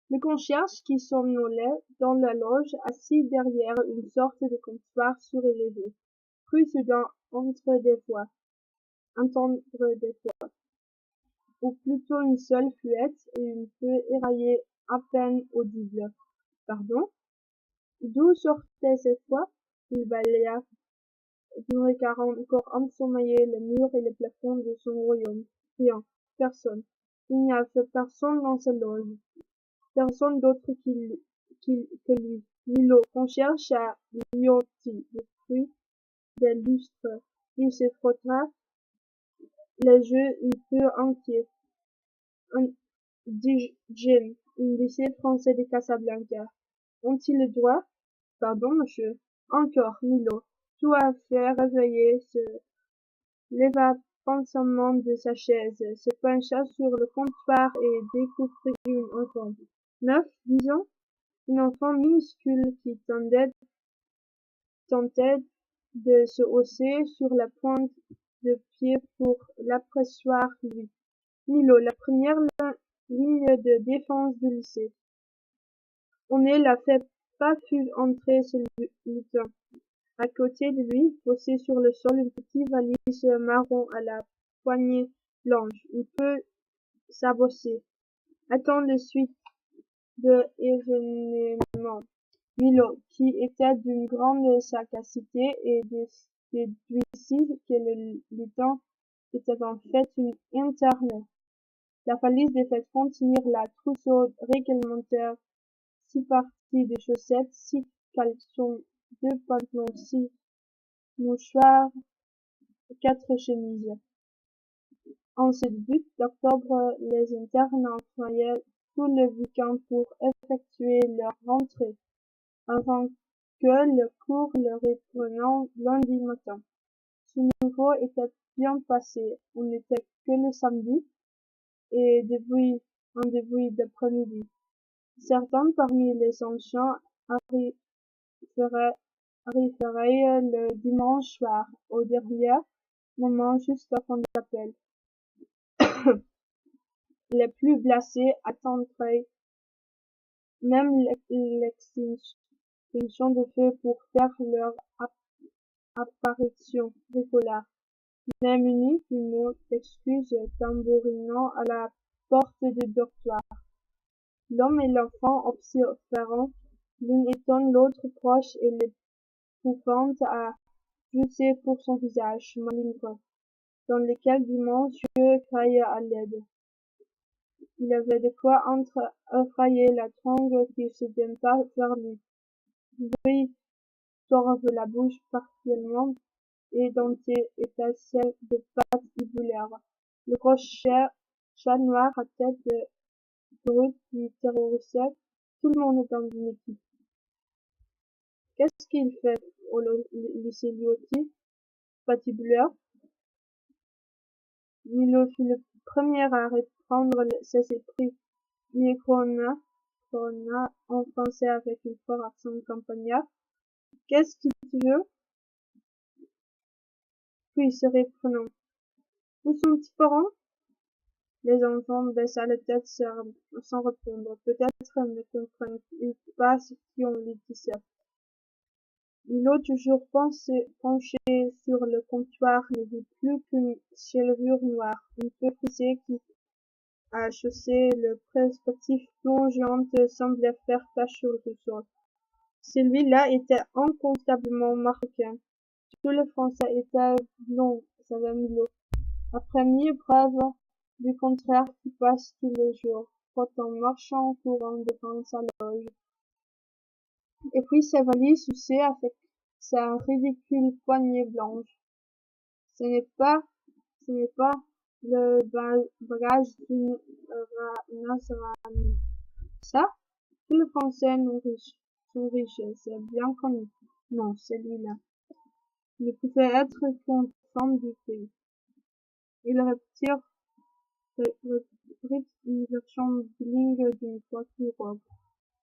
Le concierge qui somnolait dans la loge, assis derrière une sorte de comptoir surélevé, crut soudain entendre des voix, ou plutôt une seule fluette et une peu éraillée à peine audible. Pardon? D'où sortait cette voix? Il balaya du regard encore ensommeillé les murs et le plafond de son royaume. Rien, personne. Il n'y avait personne dans sa loge. Personne d'autre que lui. Milo, concierge à Liotti, depuis des lustres. Il se frotta les yeux un peu inquiet. Dis-je, un lycée français de Casablanca. Ont-ils le droit? Pardon, monsieur. Encore, Milo. Tout à fait réveillé, se leva pensamment de sa chaise, se pencha sur le comptoir et découvrit une enfant. 9, 10 ans? Un enfant minuscule qui tentait de se hausser sur la pointe de pied pour l'apercevoir lui. Milo, la première ligne de défense du lycée. On ne l'a fait pas pu entrer ce lutin. À côté de lui, posé sur le sol, une petite valise marron à la poignée blanche, un peu sabossée. Attends la suite de événements. Milo, qui était d'une grande sagacité, et déduisit que le lutin était en fait une interne. La valise devait contenir la trousseau réglementaire, 6 parties de chaussettes, 6 caleçons, 2 pantalons, 6 mouchoirs, 4 chemises. En ce début d'octobre, les internes employaient tout le week-end pour effectuer leur rentrée, avant que le cours le reprenant lundi matin. Ce nouveau était bien passé. On n'était que le samedi et en début d'après-midi. Certains parmi les anciens arriveraient le dimanche soir, au dernier moment, juste avant l'appel. Les plus blasés attendraient même l'extinction de feu pour faire leur apparition régulière. Mais munis d'une mot d'excuse tambourinant à la porte du dortoir. L'homme et l'enfant observant l'un étant l'autre proche et l'épouvante à juger pour son visage malingre, dans lequel d'immenses yeux craillaient à l'aide. Il avait de quoi effrayer la trongue qui se démpa vers lui. Lui torve la bouche partiellement édentée était celle de Pat Ibulaire, le gros chat noir à tête brute qui terrorisait tout le monde dans une équipe. Qu'est-ce qu'il fait au lycée Liotti? Patibulaire? Milo fut le premier à reprendre ses esprits. Nicona enfonçait avec un fort accent campagnard. Qu'est-ce qu'il veut? Puis se reprenant. Où sont tes parents? Les enfants baissa la tête sans répondre. Peut-être ne comprennent-ils pas ce qu'on lui disait. Milo, toujours penché sur le comptoir, ne vit plus qu'une chevelure noire, un peu frisée qui à chausser le perspective plongeante semblait faire tache sur le sol. Celui-là était incontestablement marocain. Tous les Français étaient blonds, savait Milo. Après 1000 preuves du contraire qui passent tous les jours, pourtant marchant en courant devant sa loge. Et puis sa valise souciée avec sa ridicule poignée blanche. Ce n'est pas le bagage d'une Nazarane. Ça, tous les Français sont riches, c'est bien connu. Non, celui-là ne pouvait être qu'une femme du pays. Il reprit une version bilingue d'une voiture robe.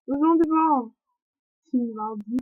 Aux gens devant, fit mardi.